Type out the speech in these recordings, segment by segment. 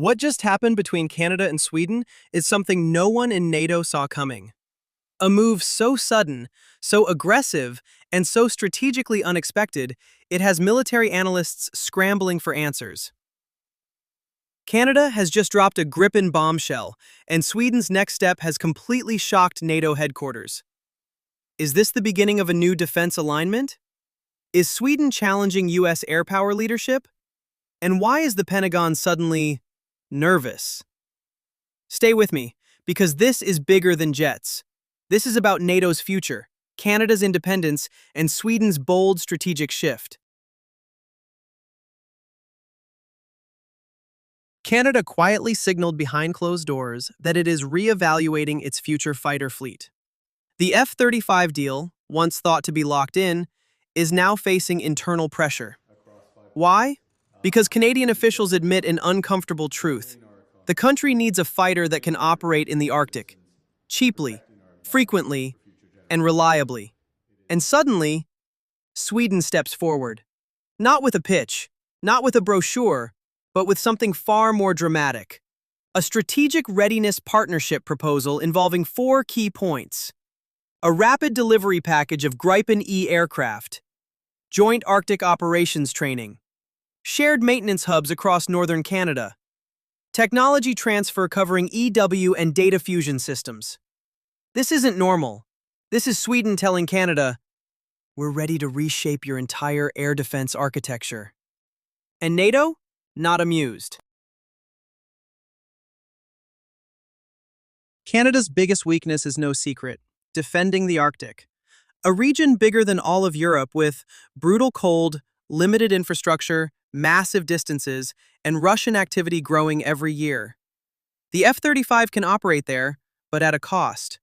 What just happened between Canada and Sweden is something no one in NATO saw coming. A move so sudden, so aggressive, and so strategically unexpected, it has military analysts scrambling for answers. Canada has just dropped a Gripen bombshell, and Sweden's next step has completely shocked NATO headquarters. Is this the beginning of a new defense alignment? Is Sweden challenging US air power leadership? And why is the Pentagon suddenly nervous? Stay with me, because this is bigger than jets. This is about NATO's future, Canada's independence, and Sweden's bold strategic shift. Canada quietly signaled behind closed doors that it is re-evaluating its future fighter fleet. The F-35 deal, once thought to be locked in, is now facing internal pressure. Why? Because Canadian officials admit an uncomfortable truth. The country needs a fighter that can operate in the Arctic, cheaply, frequently, and reliably. And suddenly, Sweden steps forward. Not with a pitch, not with a brochure, but with something far more dramatic. A strategic readiness partnership proposal involving 4 key points. A rapid delivery package of Gripen E aircraft, joint Arctic operations training, shared maintenance hubs across northern Canada, technology transfer covering EW and data fusion systems. This isn't normal. This is Sweden telling Canada, we're ready to reshape your entire air defense architecture. And NATO? Not amused. Canada's biggest weakness is no secret: defending the Arctic. A region bigger than all of Europe with brutal cold, limited infrastructure, massive distances, and Russian activity growing every year. The F-35 can operate there, but at a cost.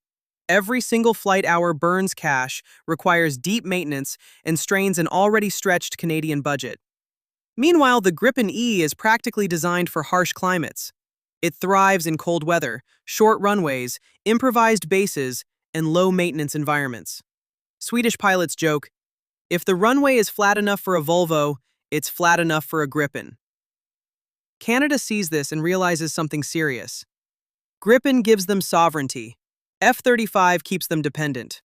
Every single flight hour burns cash, requires deep maintenance, and strains an already stretched Canadian budget. Meanwhile, the Gripen E is practically designed for harsh climates. It thrives in cold weather, short runways, improvised bases, and low-maintenance environments. Swedish pilots joke, if the runway is flat enough for a Volvo, it's flat enough for a Gripen. Canada sees this and realizes something serious. Gripen gives them sovereignty. F-35 keeps them dependent.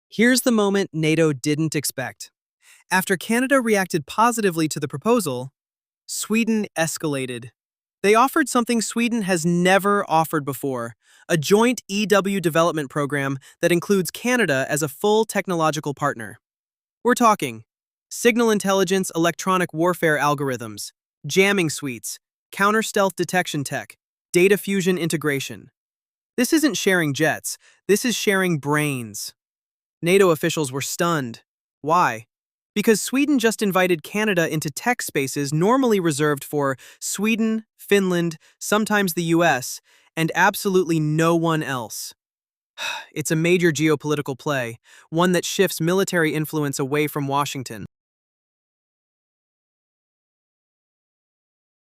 Here's the moment NATO didn't expect. After Canada reacted positively to the proposal, Sweden escalated. They offered something Sweden has never offered before, a joint EW development program that includes Canada as a full technological partner. We're talking signal intelligence, electronic warfare algorithms, jamming suites, counter-stealth detection tech, data fusion integration. This isn't sharing jets, this is sharing brains. NATO officials were stunned. Why? Because Sweden just invited Canada into tech spaces normally reserved for Sweden, Finland, sometimes the US, and absolutely no one else. It's a major geopolitical play, one that shifts military influence away from Washington.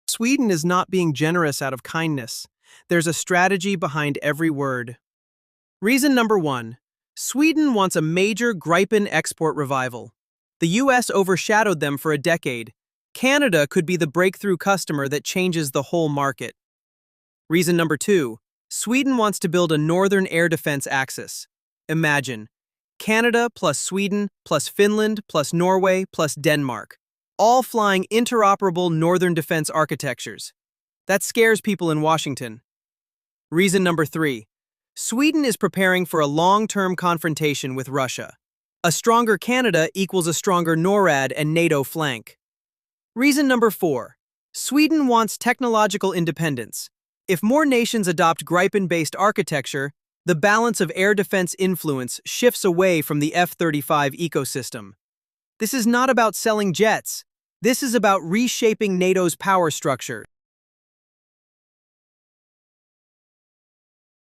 Sweden is not being generous out of kindness. There's a strategy behind every word. Reason number 1. Sweden wants a major Gripen export revival. The US overshadowed them for a decade. Canada could be the breakthrough customer that changes the whole market. Reason number 2. Sweden wants to build a northern air defense axis. Imagine, Canada plus Sweden plus Finland plus Norway plus Denmark, all flying interoperable northern defense architectures. That scares people in Washington. Reason number 3. Sweden is preparing for a long-term confrontation with Russia. A stronger Canada equals a stronger NORAD and NATO flank. Reason number 4. Sweden wants technological independence. If more nations adopt Gripen-based architecture, the balance of air defense influence shifts away from the F-35 ecosystem. This is not about selling jets. This is about reshaping NATO's power structure.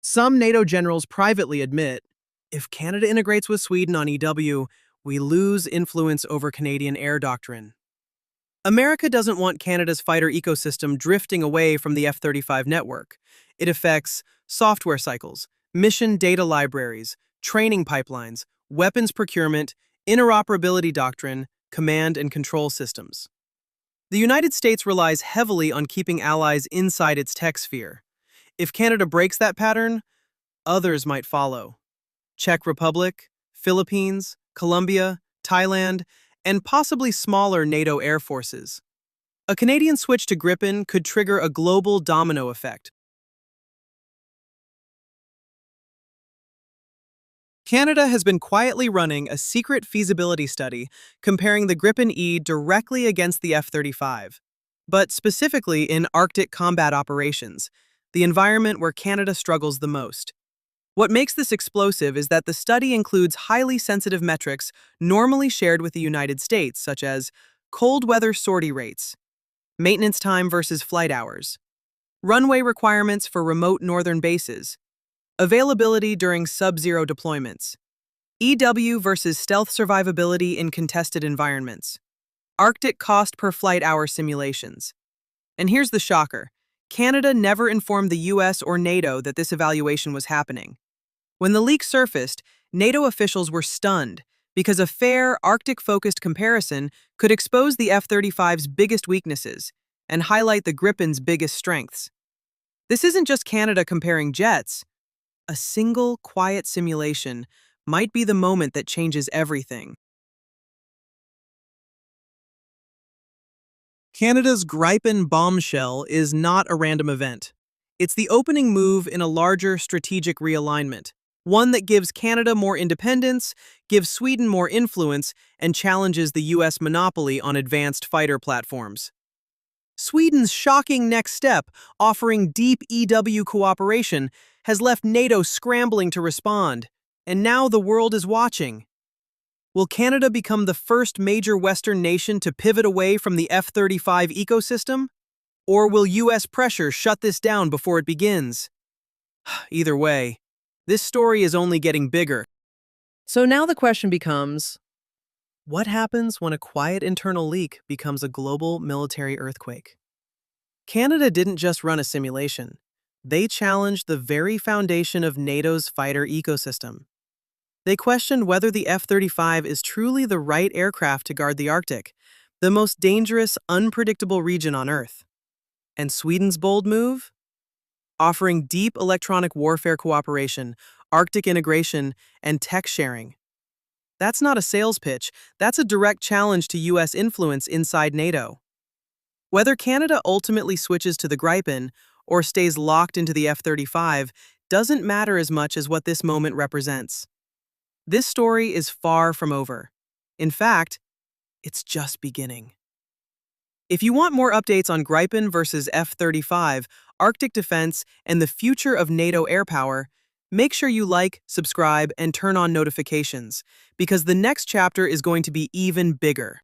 Some NATO generals privately admit, if Canada integrates with Sweden on EW, we lose influence over Canadian air doctrine. America doesn't want Canada's fighter ecosystem drifting away from the F-35 network. It affects software cycles, mission data libraries, training pipelines, weapons procurement, interoperability doctrine, command and control systems. The United States relies heavily on keeping allies inside its tech sphere. If Canada breaks that pattern, others might follow. Czech Republic, Philippines, Colombia, Thailand, and possibly smaller NATO air forces. A Canadian switch to Gripen could trigger a global domino effect. Canada has been quietly running a secret feasibility study comparing the Gripen E directly against the F-35, but specifically in Arctic combat operations, the environment where Canada struggles the most. What makes this explosive is that the study includes highly sensitive metrics normally shared with the United States, such as cold weather sortie rates, maintenance time versus flight hours, runway requirements for remote northern bases, availability during sub-zero deployments, EW versus stealth survivability in contested environments, Arctic cost per flight hour simulations. And here's the shocker. Canada never informed the US or NATO that this evaluation was happening. When the leak surfaced, NATO officials were stunned because a fair, Arctic-focused comparison could expose the F-35's biggest weaknesses and highlight the Gripen's biggest strengths. This isn't just Canada comparing jets. A single, quiet simulation might be the moment that changes everything. Canada's Gripen Bombshell is not a random event. It's the opening move in a larger strategic realignment, one that gives Canada more independence, gives Sweden more influence, and challenges the US monopoly on advanced fighter platforms. Sweden's shocking next step, offering deep EW cooperation, has left NATO scrambling to respond, and now the world is watching. Will Canada become the first major Western nation to pivot away from the F-35 ecosystem? Or will US pressure shut this down before it begins? Either way, this story is only getting bigger. So now the question becomes, what happens when a quiet internal leak becomes a global military earthquake? Canada didn't just run a simulation. They challenged the very foundation of NATO's fighter ecosystem. They questioned whether the F-35 is truly the right aircraft to guard the Arctic, the most dangerous, unpredictable region on Earth. And Sweden's bold move? Offering deep electronic warfare cooperation, Arctic integration, and tech sharing. That's not a sales pitch, that's a direct challenge to US influence inside NATO. Whether Canada ultimately switches to the Gripen or stays locked into the F-35 doesn't matter as much as what this moment represents. This story is far from over. In fact, it's just beginning. If you want more updates on Gripen versus F-35, Arctic defense, and the future of NATO air power, make sure you like, subscribe, and turn on notifications, because the next chapter is going to be even bigger.